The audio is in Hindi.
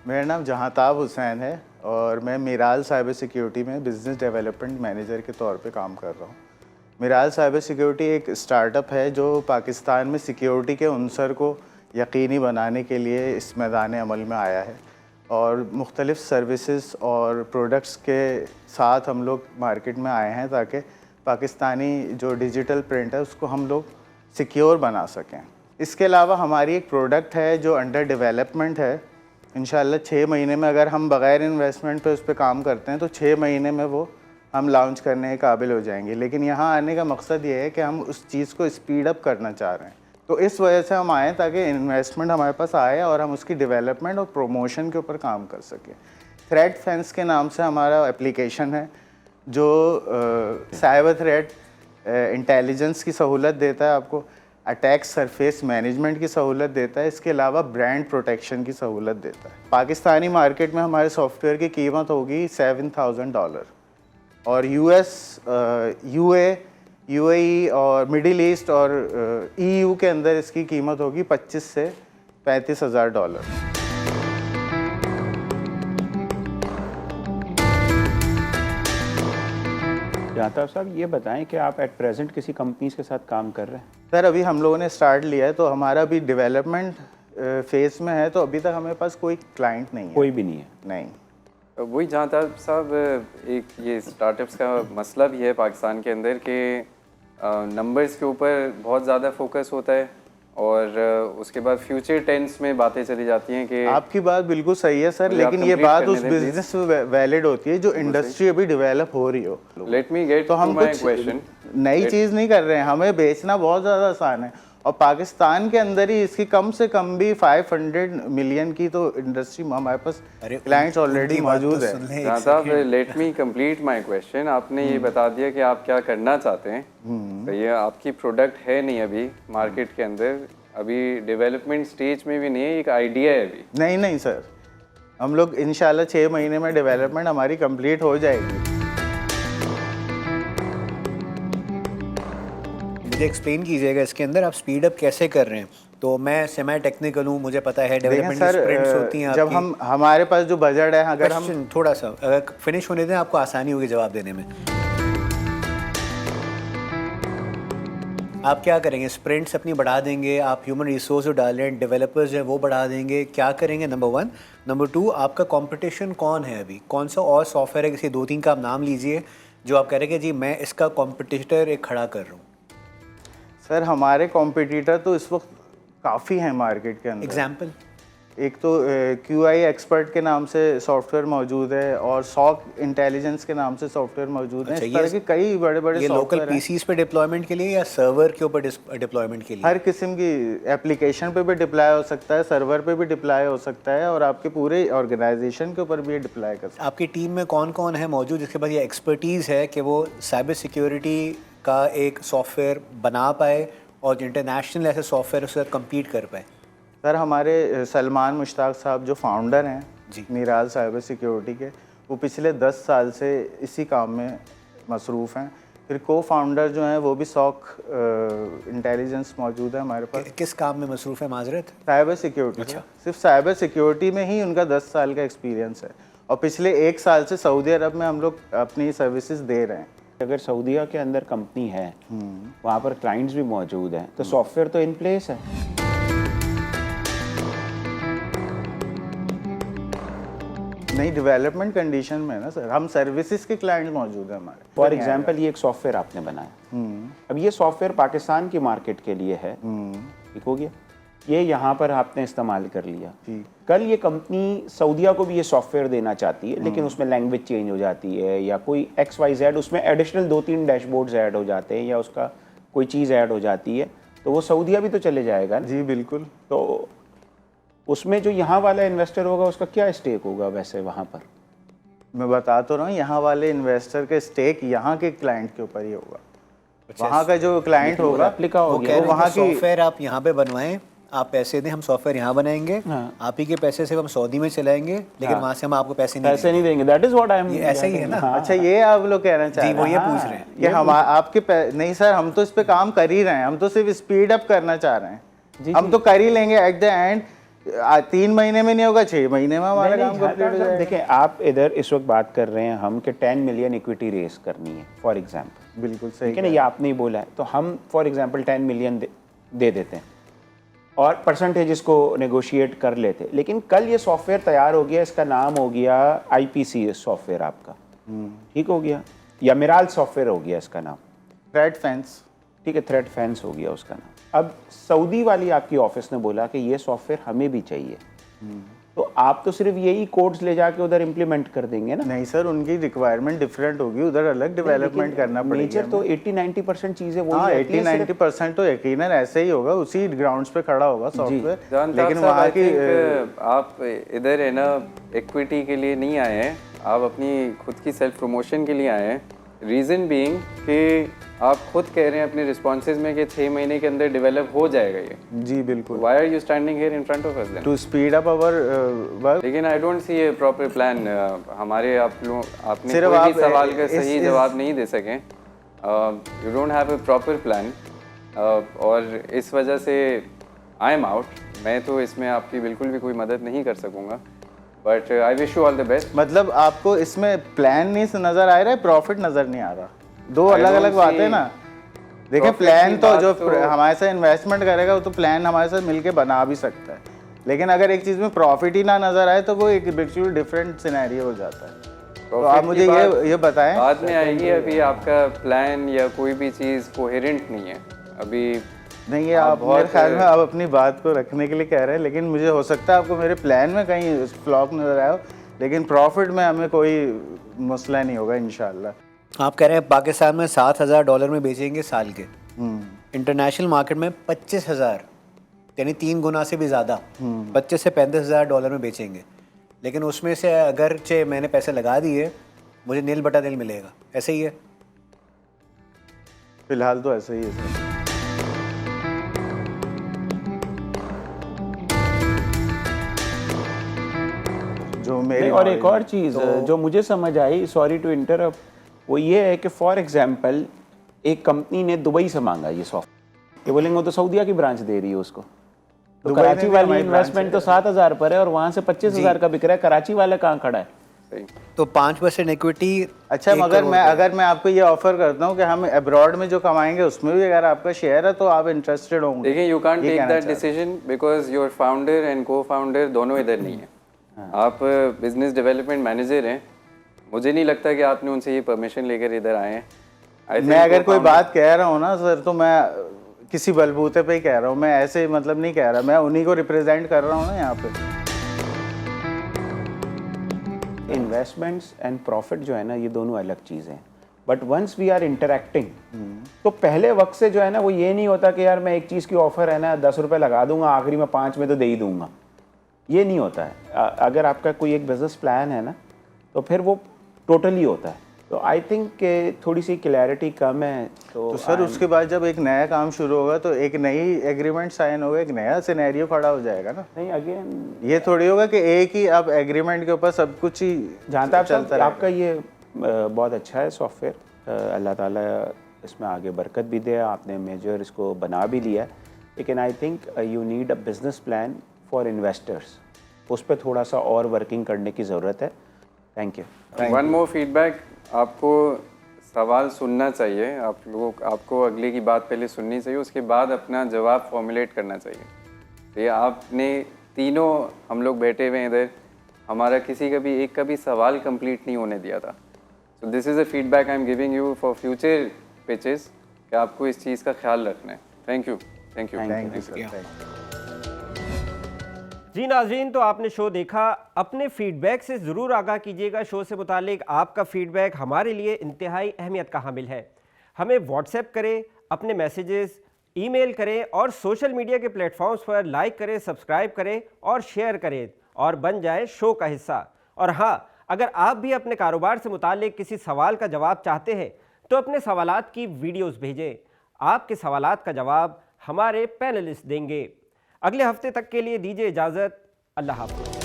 मेरा नाम जहाँताब हुसैन है और मैं मिराल साइबर सिक्योरिटी में बिज़नेस डेवलपमेंट मैनेजर के तौर पे काम कर रहा हूँ। मिराल साइबर सिक्योरिटी एक स्टार्टअप है जो पाकिस्तान में सिक्योरिटी के अंसर को यकीनी बनाने के लिए इस मैदान अमल में आया है और मुख्तलिफ़ सर्विसेज और प्रोडक्ट्स के साथ हम लोग मार्केट में आए हैं ताकि पाकिस्तानी जो डिजिटल प्रिंट है उसको हम लोग सिक्योर बना सकें। इसके अलावा हमारी एक प्रोडक्ट है जो अंडर डेवलपमेंट है। इंशाल्लाह 6 महीने में अगर हम बग़ैर इन्वेस्टमेंट पे उस पर काम करते हैं तो 6 महीने में वो हम लॉन्च करने के काबिल हो जाएंगे। लेकिन यहाँ आने का मकसद ये है कि हम उस चीज़ को स्पीड अप करना चाह रहे हैं, तो इस वजह से हम आए ताकि इन्वेस्टमेंट हमारे पास आए और हम उसकी डेवलपमेंट और प्रमोशन के ऊपर काम कर सकें। थ्रेट फेंस के नाम से हमारा एप्लीकेशन है जो साइबर थ्रेट इंटेलिजेंस की सहूलत देता है, आपको अटैक सरफेस मैनेजमेंट की सहूलत देता है, इसके अलावा ब्रांड प्रोटेक्शन की सहूलत देता है। पाकिस्तानी मार्केट में हमारे सॉफ्टवेयर की कीमत होगी $7,000 और US, UAE और मिडिल ईस्ट और EU के अंदर इसकी कीमत होगी $25,000 से $35,000। जहाँताब साहब ये बताएं कि आप एट प्रेजेंट किसी कंपनीज के साथ काम कर रहे हैं? सर अभी हम लोगों ने स्टार्ट लिया है, तो हमारा अभी डेवलपमेंट फेज में है, तो अभी तक हमें पास कोई क्लाइंट नहीं है। कोई भी नहीं है? नहीं। वही जहाँताब साहब, एक ये स्टार्टअप्स का मसला भी है पाकिस्तान के अंदर कि नंबर्स के ऊपर बहुत ज़्यादा फोकस होता है और उसके बाद फ्यूचर टेंस में बातें चली जाती हैं कि आपकी बात बिल्कुल सही है सर, लेकिन ये बात उस बिजनेस में वैलिड होती है जो इंडस्ट्री अभी डेवलप हो रही हो। लेट मी गेट तो हम कुछ नई चीज़ नहीं कर रहे हैं, हमें बेचना बहुत ज़्यादा आसान है और पाकिस्तान के अंदर ही इसकी कम से कम भी 500 मिलियन की तो इंडस्ट्री हमारे पास क्लाइंट्स ऑलरेडी मौजूद है। साहब let me complete my question. आपने ये बता दिया कि आप क्या करना चाहते हैं, तो ये आपकी प्रोडक्ट है नहीं अभी मार्केट के अंदर, अभी डेवलपमेंट स्टेज में भी नहीं है, एक आइडिया है अभी? नहीं सर, हम लोग इंशाल्लाह 6 महीने में डेवलपमेंट हमारी कंप्लीट हो जाएगी। मुझे एक्सप्लेन कीजिएगा इसके अंदर आप स्पीड अप कैसे कर रहे हैं। तो मैं सेमी टेक्निकल हूँ, मुझे पता है डेवलपमेंट स्प्रिंट्स होती हैं। जब हम हमारे पास जो बजट है, अगर हम थोड़ा सा अगर फिनिश होने दें आपको आसानी होगी जवाब देने में। आप क्या करेंगे? स्प्रिंट्स अपनी बढ़ा देंगे, आप ह्यूमन रिसोर्स जो डाल रहे हैं, डेवलपर्स हैं वो बढ़ा देंगे, क्या करेंगे? नंबर 1। नंबर 2, आपका कंपटीशन कौन है अभी? कौन सा और सॉफ्टवेयर है? किसी 2-3 का आप नाम लीजिए जो आप कह रहे हैं कि जी मैं इसका कॉम्पिटिटर एक खड़ा कर रहा हूँ। सर हमारे कॉम्पिटिटर तो इस वक्त काफ़ी हैं मार्केट के अंदर। एग्जाम्पल? एक तो QI एक्सपर्ट के नाम से सॉफ्टवेयर मौजूद है और सॉक इंटेलिजेंस के नाम से सॉफ्टवेयर मौजूद है। इस तरह के कई बड़े बड़े लोकल पीसीज पे डिप्लॉयमेंट के लिए या सर्वर के ऊपर डिप्लॉयमेंट के लिए? हर किस्म की एप्लीकेशन पे भी डिप्लॉय हो सकता है, सर्वर पे भी डिप्लॉय हो सकता है और आपके पूरे ऑर्गेनाइजेशन के ऊपर भी डिप्लॉय कर सकते हैं। आपकी टीम में कौन कौन है मौजूद जिसके पास ये एक्सपर्टीज़ है कि वो साइबर सिक्योरिटी का एक सॉफ्टवेयर बना पाए और इंटरनेशनल ऐसे सॉफ्टवेयर उसके साथ कम्पीट कर पाए? सर हमारे सलमान मुश्ताक साहब जो फाउंडर हैं जी मिराल साइबर सिक्योरिटी के, वो पिछले 10 साल से इसी काम में मसरूफ़ हैं। फिर को फाउंडर जो हैं वो भी सॉक इंटेलिजेंस मौजूद है हमारे पास। किस काम में मसरूफ़ है माजरत? Cyber security. अच्छा। सिर्फ साइबर सिक्योरिटी में ही उनका 10 साल का एक्सपीरियंस है और पिछले 1 साल से सऊदी अरब में हम लोग अपनी सर्विसेज दे रहे हैं। अगर सऊदीया के अंदर कंपनी है, वहाँ पर क्लाइंट्स भी मौजूद हैं, तो सॉफ्टवेयर तो इन प्लेस है। नहीं, डेवलपमेंट कंडीशन में है ना सर, हम सर्विसेज के क्लाइंट मौजूद है हमारे। फॉर एग्जांपल ये एक सॉफ्टवेयर आपने बनाया, अब ये सॉफ्टवेयर पाकिस्तान की मार्केट के लिए है, ठीक हो गया, ये यहाँ पर आपने इस्तेमाल कर लिया। कल ये कंपनी सऊदीया को भी ये सॉफ्टवेयर देना चाहती है, लेकिन उसमें लैंग्वेज चेंज हो जाती है या कोई XYZ उसमें एडिशनल 2-3 डैशबोर्ड्स ऐड हो जाते हैं या उसका कोई चीज़ ऐड हो जाती है, तो वो सऊदीया भी तो चले जाएगा ना? जी बिल्कुल। तो उसमें जो यहाँ वाला इन्वेस्टर होगा उसका क्या स्टेक होगा वैसे वहाँ पर? मैं बता तो रहा हूँ, यहाँ वाले इन्वेस्टर के स्टेक यहाँ के क्लाइंट के ऊपर ही होगा। वहाँ का जो क्लाइंट होगा वो वहाँ की सॉफ्टवेयर आप यहाँ पे बनवाएं, आप पैसे दें, हम सॉफ्टवेयर यहाँ बनाएंगे, आप ही के पैसे से हम सऊदी में चलाएंगे, लेकिन वहाँ से हम आपको पैसे नहीं देंगे। That is what I am. ऐसा ही है ना? अच्छा, ये आप लोग कहना चाह रहे हैं? वो ये पूछ रहे हैं कि हम आपके नहीं सर, हम तो इस पे काम कर ही रहे हैं, हम तो सिर्फ स्पीड अप करना चाह रहे हैं। हम तो कर ही लेंगे एट द एंड 3 महीने में नहीं होगा, 6 महीने में हमारा काम कंप्लीट हो जाएगा। देखिए आप इधर इस वक्त बात कर रहे हैं हम कि 10 मिलियन इक्विटी रेस करनी है फॉर एग्जांपल, बिल्कुल सही ठीक है ना, ये आपने ही बोला है, तो हम फॉर एग्जांपल 10 मिलियन दे देते हैं और परसेंटेज इसको नेगोशिएट कर लेते, लेकिन कल ये सॉफ्टवेयर तैयार हो गया, इसका नाम हो गया IPC सॉफ्टवेयर आपका, ठीक हो गया, या मिराल सॉफ्टवेयर हो गया इसका नाम, थ्रेट फेंस, ठीक है, थ्रेड फैंस हो गया उसका नाम। अब सऊदी वाली आपकी ऑफिस ने बोला कि ये सॉफ्टवेयर हमें भी चाहिए, तो आप तो सिर्फ यही कोड्स ले जाके उधर इम्प्लीमेंट कर देंगे ना? नहीं सर, उनकी रिक्वायरमेंट डिफरेंट होगी, उधर अलग डेवलपमेंट करना पड़ेगा। नेचर तो 80-90% चीजें वही हाँ, रहती हैं, 80-90% तो यकीनन ऐसे ही होगा, उसी ग्राउंड्स पे खड़ा होगा सॉफ्टवेयर, लेकिन साहब, वहाँ I की think, आप इधर है ना इक्विटी के लिए नहीं आए हैं, आप अपनी खुद की सेल्फ प्रमोशन के लिए आए हैं। रीज़न बीइंग कि आप खुद कह रहे हैं अपने रिस्पॉन्सेज में कि 6 महीने के अंदर डेवलप हो जाएगा ये। जी बिल्कुल, why are you standing here in front of us then? To speed up our work. लेकिन I don't see a proper plan. हमारे आपने सिर्फ कोई भी आप सवाल का इस- सही इस- जवाब नहीं दे सके। You don't have a proper plan और इस वजह से आई एम आउट। मैं तो इसमें आपकी बिल्कुल भी कोई मदद नहीं कर सकूँगा, but I wish you all the best. मतलब आपको इसमें प्लान नहीं नजर आ रहा है, प्रॉफिट नजर नहीं आ रहा, दो अलग अलग don't बातें see ना। देखिए profit प्लान की तो बात जो तो- हमारे साथ इन्वेस्टमेंट करेगा वो तो प्लान हमारे साथ मिलके बना भी सकता है, लेकिन अगर एक चीज में प्रॉफिट ही ना नजर आए तो वो एक बिल्कुल डिफरेंट सिनेरियो हो जाता है। तो आप मुझे ये बताएं, बाद में आएगी। अभी आपका प्लान या कोई भी चीज़ कोहेरेंट नहीं है अभी। नहीं ये आप मेरे ख्याल में आप अपनी बात को रखने के लिए कह रहे हैं, लेकिन मुझे हो सकता है आपको मेरे प्लान में कहीं फ्लॉप नजर आया हो, लेकिन प्रॉफिट में हमें कोई मसला नहीं होगा इंशाल्लाह। आप कह रहे हैं पाकिस्तान में $7,000 में बेचेंगे साल के, इंटरनेशनल मार्केट में 25,000, यानी 3 गुना से भी ज़्यादा, 25 से $35,000 में बेचेंगे, लेकिन उसमें से अगर चे मैंने पैसे लगा दिए मुझे नील बटा नील मिलेगा, ऐसे ही है? फिलहाल तो ऐसा ही है सर। जो मेरी और एक knowledge और चीज़ जो मुझे समझ आई, सॉरी टू इंटरप्ट, वो ये है कि फॉर एग्जांपल एक कंपनी ने दुबई से मांगा ये सॉफ्टवेयर, ये बोलेंगे वो तो सऊदीया की ब्रांच दे रही है उसको, तो दुबई में कराची भी वाली हमारी इन्वेस्टमेंट तो 7,000 पर है और वहाँ से 25,000 का बिक रहा है, कराची वाला कहाँ खड़ा है? सही। तो 5% इक्विटी। अच्छा, मगर अगर मैं आपको ये ऑफर करता हूँ कि हम अब्रॉड में जो कमाएंगे उसमें भी अगर आपका शेयर है तो आप इंटरेस्टेड होंगे? देखिए, यू कांट ये टेक कहना दैट चाह रहा हूं। Decision because your founder and को फाउंडर दोनों इधर नहीं है। आप बिजनेस डेवलपमेंट मैनेजर हैं, मुझे नहीं लगता कि आपने उनसे ये परमिशन लेकर इधर आए हैं। I मैं think अगर कोई co-founder- बात कह रहा हूँ ना सर, तो मैं किसी बलबूते पे ही कह रहा हूँ, मैं ऐसे मतलब नहीं कह रहा, मैं उन्हीं को रिप्रेजेंट कर रहा हूँ ना यहाँ पे। इन्वेस्टमेंट्स एंड प्रॉफिट जो है ना, ये दोनों अलग चीज़ें हैं, but once we are interacting तो पहले वक्त से जो है ना वो ये नहीं होता कि यार मैं एक चीज़ की ऑफर है ना 10 रुपये लगा दूंगा, आखिरी में 5 में तो दे ही दूंगा, ये नहीं होता है। अगर आपका कोई एक बिजनेस प्लान है ना तो फिर वो टोटली होता है। तो आई थिंक थोड़ी सी क्लैरिटी कम है। तो सर उसके बाद जब एक नया काम शुरू होगा तो एक नई एग्रीमेंट साइन होगा, एक नया सिनेरियो खड़ा हो जाएगा ना। नहीं, अगेन ये थोड़ी होगा कि एक ही आप एग्रीमेंट के ऊपर सब कुछ ही जहाँ तक चलता रहेगा। आपका ये बहुत अच्छा है सॉफ्टवेयर, अल्लाह ताला इसमें आगे बरकत भी दे, आपने मेजर इसको बना भी लिया है, लेकिन I think you need a business plan for investors, उस पर थोड़ा सा और वर्किंग करने की ज़रूरत है। Thank you. One more feedback, आपको सवाल सुनना चाहिए, आप लोगों आपको अगले की बात पहले सुननी चाहिए, उसके बाद अपना जवाब फॉर्मुलेट करना चाहिए। तो ये आपने तीनों, हम लोग बैठे हुए हैं इधर, हमारा किसी का भी एक का भी सवाल कंप्लीट नहीं होने दिया था। So this is a feedback I am giving you for future pitches कि आपको इस चीज़ का ख्याल रखना है। Thank you, thank you, thank you sir. जी नाज़रीन, तो आपने शो देखा, अपने फीडबैक से ज़रूर आगाह कीजिएगा। शो से मुतालिक आपका फीडबैक हमारे लिए इंतहाई अहमियत का हामिल है। हमें व्हाट्सएप करें, अपने मैसेजेस ईमेल करें और सोशल मीडिया के प्लेटफॉर्म्स पर लाइक करें, सब्सक्राइब करें और शेयर करें और बन जाए शो का हिस्सा। और हाँ, अगर आप भी अपने कारोबार से मुतालिक किसी सवाल का जवाब चाहते हैं तो अपने सवालात की वीडियोस भेजें। आपके सवालात का जवाब हमारे पैनलिस्ट देंगे। अगले हफ्ते तक के लिए दीजिए इजाज़त। अल्लाह हाफ़िज़।